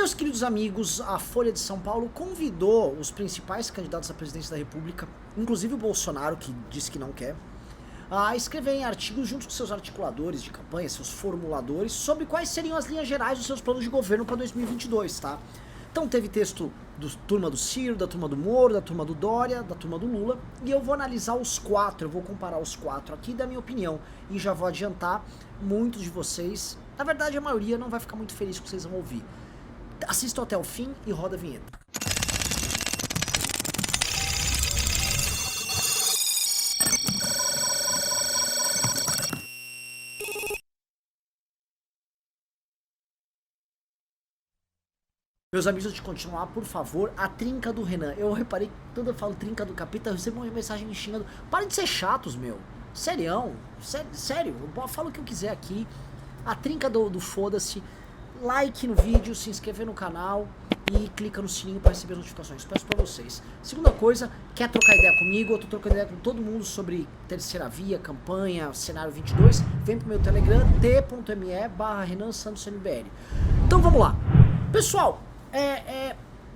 Meus queridos amigos, a Folha de São Paulo convidou os principais candidatos à presidência da República, inclusive o Bolsonaro, que disse que não quer, a escreverem artigos junto com seus articuladores de campanha, seus formuladores, sobre quais seriam as linhas gerais dos seus planos de governo para 2022, tá? Então teve texto da turma do Ciro, da turma do Moro, da turma do Dória, da turma do Lula, e eu vou analisar os quatro, eu vou comparar os quatro aqui da minha opinião, e já vou adiantar, muitos de vocês, na verdade a maioria não vai ficar muito feliz com o que vocês vão ouvir. Assistam até o fim e roda a vinheta. Meus amigos, antes de continuar, por favor, a trinca do Renan. Eu reparei que quando eu falo trinca do capeta, eu recebo uma mensagem me xingando. Parem de ser chatos, meu. Serião. Sério, eu falo o que eu quiser aqui. A trinca do foda-se. Like no vídeo, se inscrever no canal e clica no sininho para receber as notificações. Peço pra vocês. Segunda coisa, quer trocar ideia comigo? Eu tô trocando ideia com todo mundo sobre terceira via, campanha, cenário 22. Vem pro meu Telegram, t.me/RenanSantosMBL. Então vamos lá. Pessoal,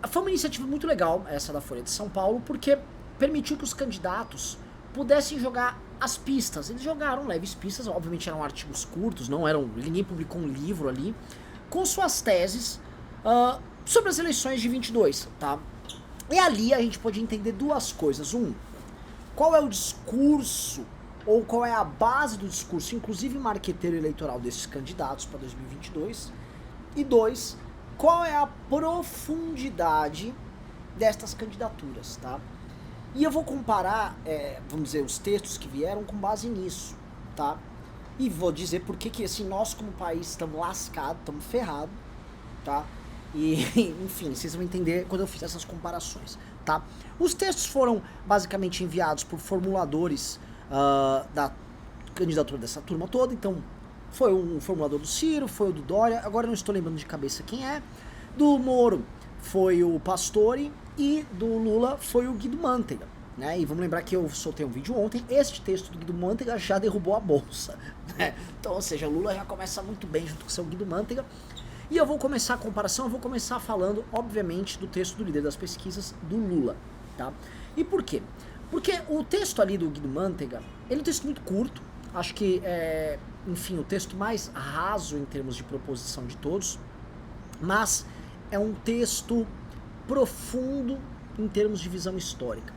foi uma iniciativa muito legal, essa da Folha de São Paulo, porque permitiu que os candidatos pudessem jogar as pistas. Eles jogaram leves pistas, obviamente eram artigos curtos, ninguém publicou um livro ali, com suas teses sobre as eleições de 22, tá? E ali a gente pode entender duas coisas. Qual é o discurso, ou qual é a base do discurso, inclusive marqueteiro eleitoral desses candidatos para 2022, e dois, qual é a profundidade destas candidaturas, tá? E eu vou comparar, vamos dizer, os textos que vieram com base nisso, tá? E vou dizer por que assim, nós como país estamos lascados, estamos ferrados, tá? E, enfim, vocês vão entender quando eu fizer essas comparações, tá? Os textos foram basicamente enviados por formuladores da candidatura dessa turma toda, então foi um formulador do Ciro, foi o do Dória, agora eu não estou lembrando de cabeça quem é. Do Moro foi o Pastore e do Lula foi o Guido Mantega, né? E vamos lembrar que eu soltei um vídeo ontem, este texto do Guido Mantega já derrubou a bolsa, né? Então, ou seja, o Lula já começa muito bem junto com o seu Guido Mantega. E eu vou começar a comparação, eu vou começar falando, obviamente, do texto do líder das pesquisas, do Lula, tá? E por quê? Porque o texto ali do Guido Mantega, ele é um texto muito curto, acho que enfim, o texto mais raso em termos de proposição de todos, mas é um texto profundo em termos de visão histórica.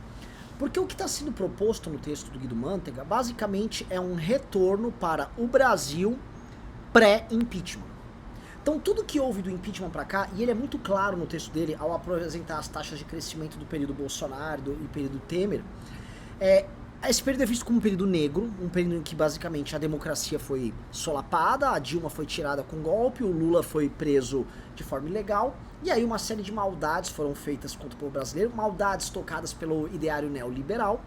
Porque o que está sendo proposto no texto do Guido Mantega, basicamente é um retorno para o Brasil pré-impeachment. Então tudo que houve do impeachment para cá, e ele é muito claro no texto dele, ao apresentar as taxas de crescimento do período Bolsonaro e período Temer, esse período é visto como um período negro, um período em que basicamente a democracia foi solapada, a Dilma foi tirada com golpe, o Lula foi preso de forma ilegal, e aí uma série de maldades foram feitas contra o povo brasileiro, maldades tocadas pelo ideário neoliberal,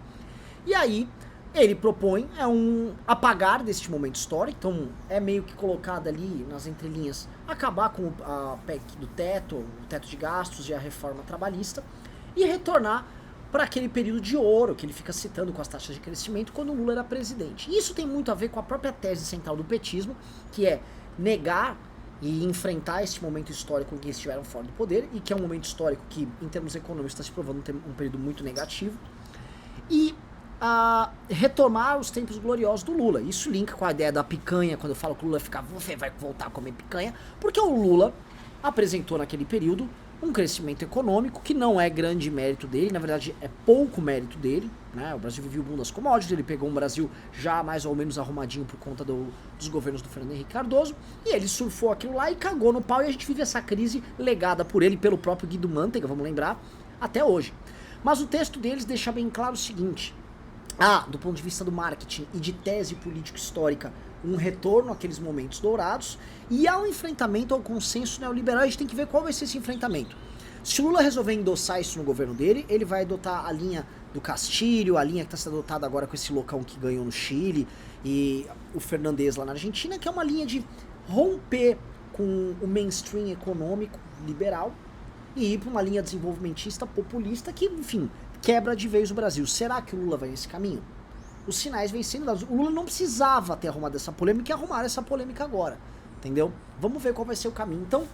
e aí ele propõe um apagar deste momento histórico, então é meio que colocado ali nas entrelinhas, acabar com a PEC do teto, o teto de gastos e a reforma trabalhista, e retornar para aquele período de ouro que ele fica citando com as taxas de crescimento quando o Lula era presidente. E isso tem muito a ver com a própria tese central do petismo, que é negar e enfrentar esse momento histórico em que eles estiveram fora do poder, e que é um momento histórico que, em termos econômicos, está se provando um período muito negativo, e retomar os tempos gloriosos do Lula. Isso linka com a ideia da picanha, quando eu falo que o Lula você vai voltar a comer picanha, porque o Lula apresentou naquele período um crescimento econômico que não é grande mérito dele, na verdade é pouco mérito dele, né? O Brasil vivia o boom das commodities, ele pegou um Brasil já mais ou menos arrumadinho por conta dos governos do Fernando Henrique Cardoso, e ele surfou aquilo lá e cagou no pau, e a gente vive essa crise legada por ele, pelo próprio Guido Mantega, vamos lembrar, até hoje. Mas o texto deles deixa bem claro o seguinte: do ponto de vista do marketing e de tese político-histórica, um retorno àqueles momentos dourados, e ao enfrentamento ao consenso neoliberal. A gente tem que ver qual vai ser esse enfrentamento. Se o Lula resolver endossar isso no governo dele, ele vai adotar a linha do Castilho, a linha que está sendo adotada agora com esse loucão que ganhou no Chile, e o Fernandes lá na Argentina, que é uma linha de romper com o mainstream econômico liberal e ir para uma linha desenvolvimentista populista que, enfim, quebra de vez o Brasil. Será que o Lula vai nesse caminho? Os sinais vêm sendo dados. O Lula não precisava ter arrumado essa polêmica e arrumaram essa polêmica agora, entendeu? Vamos ver qual vai ser o caminho. Então,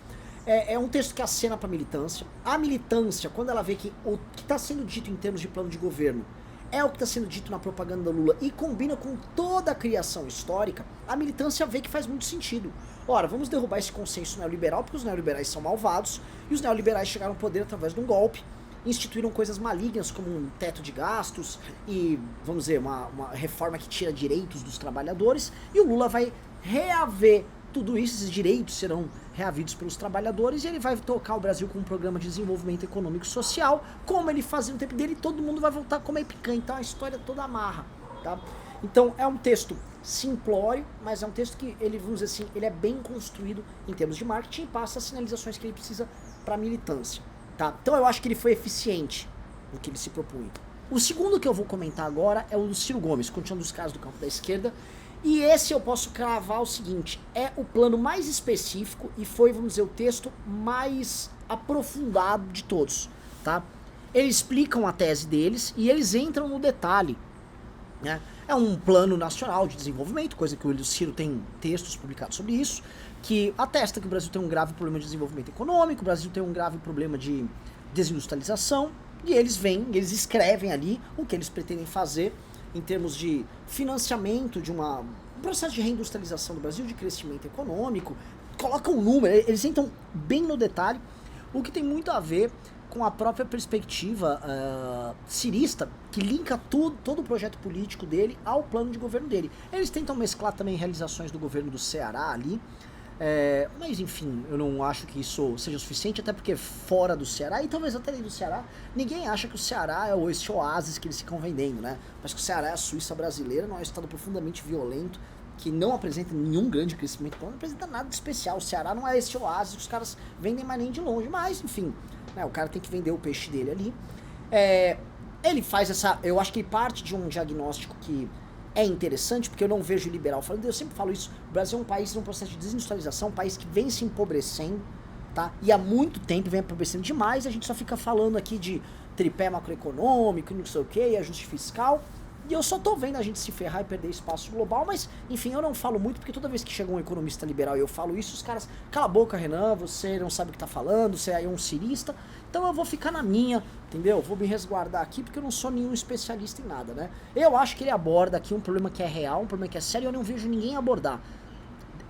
É um texto que acena para a militância. A militância, quando ela vê que o que está sendo dito em termos de plano de governo é o que está sendo dito na propaganda da Lula e combina com toda a criação histórica, a militância vê que faz muito sentido. Ora, vamos derrubar esse consenso neoliberal, porque os neoliberais são malvados, e os neoliberais chegaram ao poder através de um golpe, instituíram coisas malignas como um teto de gastos e, vamos dizer, uma reforma que tira direitos dos trabalhadores, e o Lula vai reaver tudo isso, esses direitos serão reavidos pelos trabalhadores, e ele vai tocar o Brasil com um programa de desenvolvimento econômico e social, como ele fazia no tempo dele, e todo mundo vai voltar a comer picanha. Então a história toda amarra, tá? Então é um texto simplório, mas é um texto que ele, vamos dizer assim, ele é bem construído em termos de marketing e passa as sinalizações que ele precisa para a militância, tá? Então eu acho que ele foi eficiente no que ele se propunha. O segundo que eu vou comentar agora é o do Ciro Gomes, continuando os casos do campo da esquerda. E esse eu posso cravar o seguinte, é o plano mais específico e foi, vamos dizer, o texto mais aprofundado de todos, tá? Eles explicam a tese deles e eles entram no detalhe, né? É um plano nacional de desenvolvimento, coisa que o Ciro tem textos publicados sobre isso, que atesta que o Brasil tem um grave problema de desenvolvimento econômico, o Brasil tem um grave problema de desindustrialização, e eles vêm, eles escrevem ali o que eles pretendem fazer em termos de financiamento de um processo de reindustrialização do Brasil, de crescimento econômico, colocam um número, eles entram bem no detalhe, o que tem muito a ver com a própria perspectiva cirista, que linka todo o projeto político dele ao plano de governo dele. Eles tentam mesclar também realizações do governo do Ceará ali, mas enfim, eu não acho que isso seja suficiente, até porque fora do Ceará, e talvez até dentro do Ceará, ninguém acha que o Ceará é esse oásis que eles ficam vendendo, né? Mas que o Ceará é a Suíça brasileira, não é um estado profundamente violento, que não apresenta nenhum grande crescimento, não apresenta nada de especial. O Ceará não é esse oásis que os caras vendem, mas nem de longe, mas enfim, né, o cara tem que vender o peixe dele ali. Ele faz eu acho que ele parte de um diagnóstico que é interessante, porque eu não vejo liberal falando, eu sempre falo isso, o Brasil é um país num processo de desindustrialização, um país que vem se empobrecendo, tá? E há muito tempo vem empobrecendo demais, a gente só fica falando aqui de tripé macroeconômico, não sei o que, ajuste fiscal, e eu só tô vendo a gente se ferrar e perder espaço global, mas enfim, eu não falo muito, porque toda vez que chega um economista liberal e eu falo isso, os caras, cala a boca, Renan, você não sabe o que tá falando, você é um cirista, então eu vou ficar na minha, entendeu? Vou me resguardar aqui, porque eu não sou nenhum especialista em nada, né? Eu acho que ele aborda aqui um problema que é real, um problema que é sério, e eu não vejo ninguém abordar.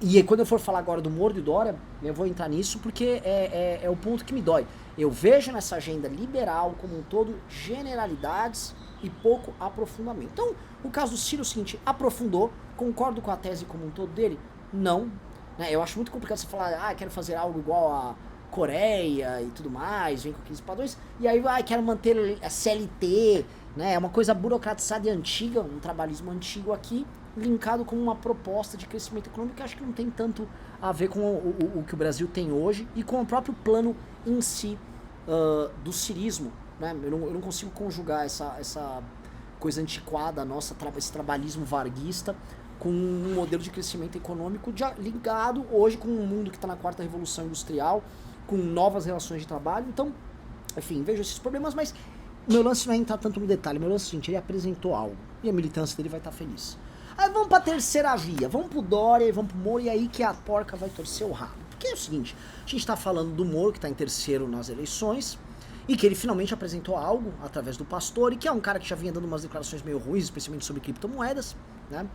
E quando eu for falar agora do Moro e do Dória, eu vou entrar nisso, porque é o ponto que me dói. Eu vejo nessa agenda liberal, como um todo, generalidades e pouco aprofundamento. Então, o caso do Ciro é o seguinte, aprofundou, concordo com a tese como um todo dele? Não. Né? Eu acho muito complicado você falar, quero fazer algo igual a Coreia e tudo mais, vem com aqueles padrões, e aí, quero manter a CLT, né? É uma coisa burocratizada e antiga, um trabalhismo antigo aqui, linkado com uma proposta de crescimento econômico que acho que não tem tanto a ver com o que o Brasil tem hoje e com o próprio plano em si do cirismo, né? Eu não consigo conjugar essa coisa antiquada nossa, esse trabalhismo varguista com um modelo de crescimento econômico ligado hoje com um mundo que está na quarta revolução industrial, com novas relações de trabalho. Então, enfim, vejo esses problemas, mas meu lance não é entrar tanto no detalhe, meu lance é o seguinte, ele apresentou algo e a militância dele vai estar feliz. Aí vamos pra terceira via, vamos pro Dória, vamos pro Moro, e aí que a porca vai torcer o rabo. Porque é o seguinte, a gente tá falando do Moro, que tá em terceiro nas eleições, e que ele finalmente apresentou algo através do Pastor, e que é um cara que já vinha dando umas declarações meio ruins, especialmente sobre criptomoedas, né?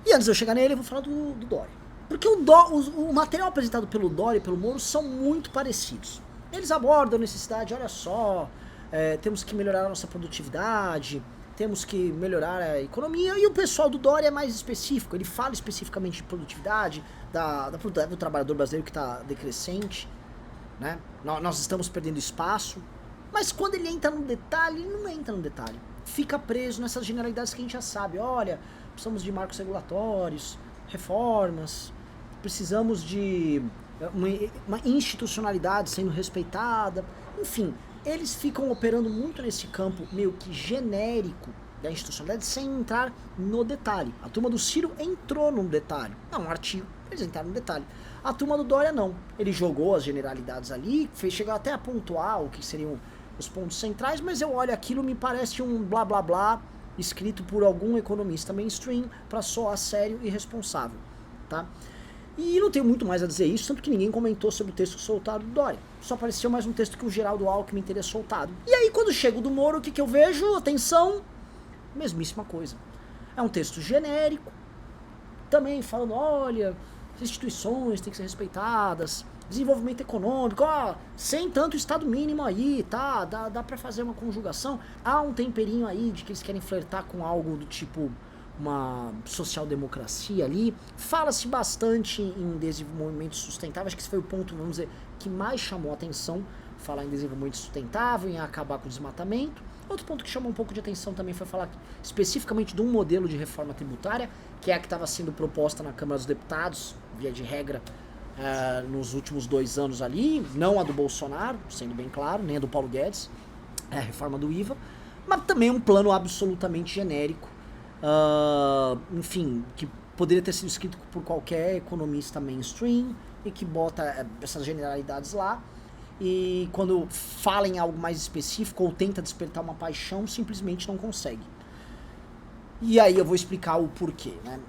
E antes de eu chegar nele, eu vou falar do Dória. Porque o material apresentado pelo Dória e pelo Moro são muito parecidos. Eles abordam a necessidade, olha só, temos que melhorar a nossa produtividade, temos que melhorar a economia, e o pessoal do Dória é mais específico, ele fala especificamente de produtividade, do trabalhador brasileiro que está decrescente, né? Nós estamos perdendo espaço, mas quando ele entra no detalhe, ele não entra no detalhe, fica preso nessas generalidades que a gente já sabe, olha, precisamos de marcos regulatórios, reformas, precisamos de uma institucionalidade sendo respeitada, enfim, eles ficam operando muito nesse campo meio que genérico da institucionalidade sem entrar no detalhe. A turma do Ciro entrou no detalhe. Não, um artigo, eles entraram no detalhe. A turma do Dória não. Ele jogou as generalidades ali, chegou até a pontuar o que seriam os pontos centrais, mas eu olho aquilo, me parece um blá blá blá escrito por algum economista mainstream para soar sério e responsável, tá? E não tenho muito mais a dizer isso, tanto que ninguém comentou sobre o texto soltado do Dória. Só apareceu mais um texto que o Geraldo Alckmin teria soltado. E aí, quando chego do Moro, o que eu vejo? Atenção, mesmíssima coisa. É um texto genérico, também falando, olha, as instituições têm que ser respeitadas, desenvolvimento econômico, ó, sem tanto estado mínimo aí, tá? Dá pra fazer uma conjugação. Há um temperinho aí de que eles querem flertar com algo do tipo uma social-democracia ali. Fala-se bastante em desenvolvimento sustentável, acho que esse foi o ponto, vamos dizer, que mais chamou a atenção, falar em desenvolvimento sustentável, em acabar com o desmatamento. Outro ponto que chamou um pouco de atenção também foi falar especificamente de um modelo de reforma tributária, que é a que estava sendo proposta na Câmara dos Deputados, via de regra, nos últimos 2 anos ali, não a do Bolsonaro, sendo bem claro, nem a do Paulo Guedes, a reforma do IVA, mas também um plano absolutamente genérico, enfim, que poderia ter sido escrito por qualquer economista mainstream e que bota essas generalidades lá e quando fala em algo mais específico ou tenta despertar uma paixão, simplesmente não consegue. E aí eu vou explicar o porquê, né?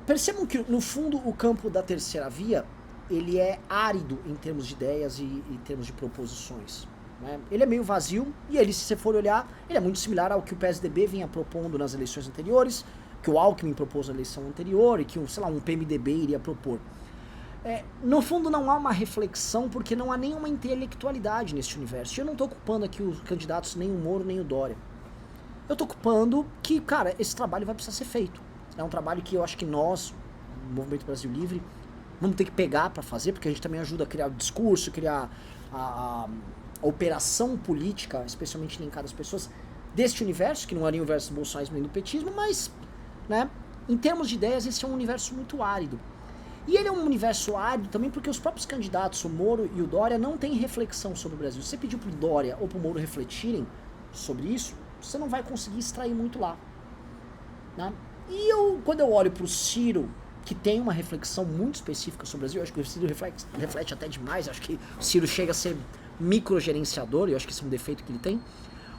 Percebam que, no fundo, o campo da terceira via, ele é árido em termos de ideias e em termos de proposições. Né? Ele é meio vazio e ele, se você for olhar, ele é muito similar ao que o PSDB vinha propondo nas eleições anteriores, que o Alckmin propôs na eleição anterior e que, sei lá, um PMDB iria propor. No fundo não há uma reflexão porque não há nenhuma intelectualidade nesse universo. Eu não estou ocupando aqui os candidatos nem o Moro nem o Dória. Eu estou ocupando que, cara, esse trabalho vai precisar ser feito. É um trabalho que eu acho que nós, o Movimento Brasil Livre, vamos ter que pegar para fazer, porque a gente também ajuda a criar o discurso, criar a operação política, especialmente linkada às pessoas deste universo, que não é o universo do bolsonarismo nem do petismo, mas, né, em termos de ideias, esse é um universo muito árido. E ele é um universo árido também porque os próprios candidatos, o Moro e o Dória, não têm reflexão sobre o Brasil. Se você pedir pro Dória ou pro Moro refletirem sobre isso, você não vai conseguir extrair muito lá. Né? E quando eu olho pro Ciro, que tem uma reflexão muito específica sobre o Brasil, eu acho que o Ciro reflete até demais, eu acho que o Ciro chega a ser microgerenciador, e eu acho que esse é um defeito que ele tem.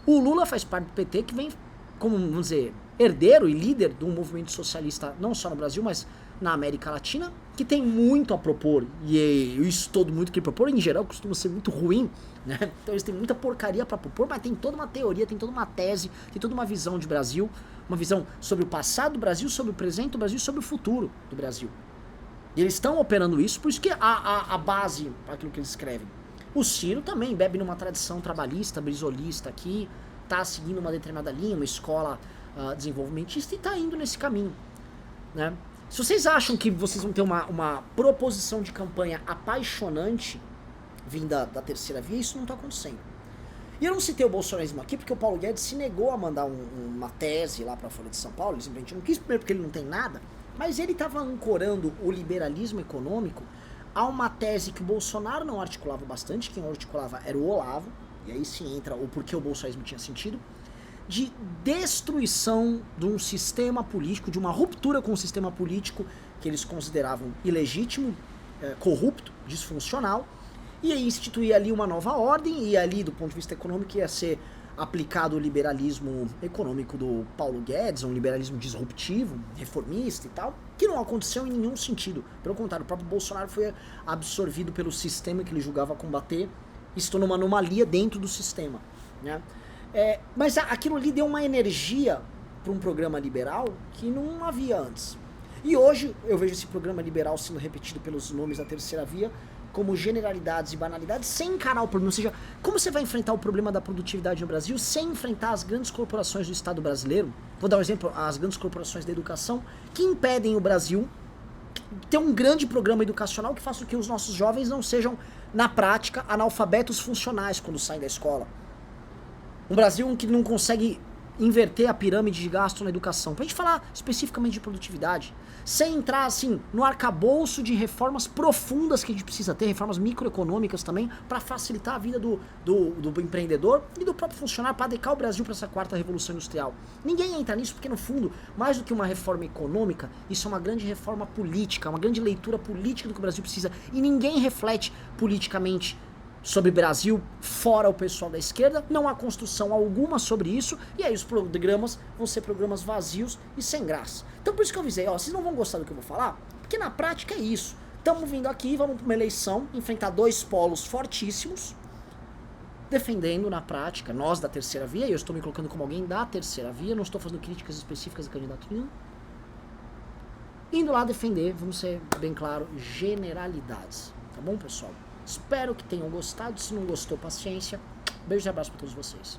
O Lula faz parte do PT, que vem como, vamos dizer, herdeiro e líder de um movimento socialista, não só no Brasil, mas na América Latina, que tem muito a propor, e isso todo muito que propor, em geral, costuma ser muito ruim, né? Então eles têm muita porcaria para propor, mas tem toda uma teoria, tem toda uma tese, tem toda uma visão de Brasil, uma visão sobre o passado do Brasil, sobre o presente do Brasil e sobre o futuro do Brasil. E eles estão operando isso, por isso que a base para aquilo que eles escrevem. O Ciro também bebe numa tradição trabalhista, brisolista aqui, tá seguindo uma determinada linha, uma escola desenvolvimentista e tá indo nesse caminho, né? Se vocês acham que vocês vão ter uma proposição de campanha apaixonante vinda da terceira via, isso não está acontecendo. E eu não citei o bolsonarismo aqui porque o Paulo Guedes se negou a mandar uma tese lá para a Folha de São Paulo, ele simplesmente não quis, primeiro porque ele não tem nada, mas ele estava ancorando o liberalismo econômico a uma tese que o Bolsonaro não articulava bastante, quem articulava era o Olavo, e aí sim entra o porquê o bolsonarismo tinha sentido, de destruição de um sistema político, de uma ruptura com o sistema político que eles consideravam ilegítimo, corrupto, disfuncional, e aí instituir ali uma nova ordem, e ali, do ponto de vista econômico, ia ser aplicado o liberalismo econômico do Paulo Guedes, um liberalismo disruptivo, reformista e tal, que não aconteceu em nenhum sentido. Pelo contrário, o próprio Bolsonaro foi absorvido pelo sistema que ele julgava combater e se tornou uma anomalia dentro do sistema, né? Mas aquilo ali deu uma energia para um programa liberal que não havia antes. E hoje eu vejo esse programa liberal sendo repetido pelos nomes da terceira via como generalidades e banalidades sem encarar o problema. Ou seja, como você vai enfrentar o problema da produtividade no Brasil sem enfrentar as grandes corporações do Estado brasileiro? Vou dar um exemplo, as grandes corporações da educação que impedem o Brasil ter um grande programa educacional que faça com que os nossos jovens não sejam, na prática, analfabetos funcionais quando saem da escola. Um Brasil que não consegue inverter a pirâmide de gasto na educação. Pra gente falar especificamente de produtividade, sem entrar assim no arcabouço de reformas profundas que a gente precisa ter, reformas microeconômicas também, para facilitar a vida do empreendedor e do próprio funcionário, para adequar o Brasil para essa quarta revolução industrial. Ninguém entra nisso porque, no fundo, mais do que uma reforma econômica, isso é uma grande reforma política, uma grande leitura política do que o Brasil precisa. E ninguém reflete politicamente sobre Brasil, fora o pessoal da esquerda, não há construção alguma sobre isso, e aí os programas vão ser programas vazios e sem graça. Então por isso que eu avisei, vocês não vão gostar do que eu vou falar, porque na prática é isso. estamos vindo aqui, vamos para uma eleição, enfrentar dois polos fortíssimos, defendendo na prática, nós da terceira via, e eu estou me colocando como alguém da terceira via, não estou fazendo críticas específicas a candidato nenhum, indo lá defender, vamos ser bem claro, generalidades, tá bom, pessoal? Espero que tenham gostado, se não gostou, paciência, beijo e abraço para todos vocês.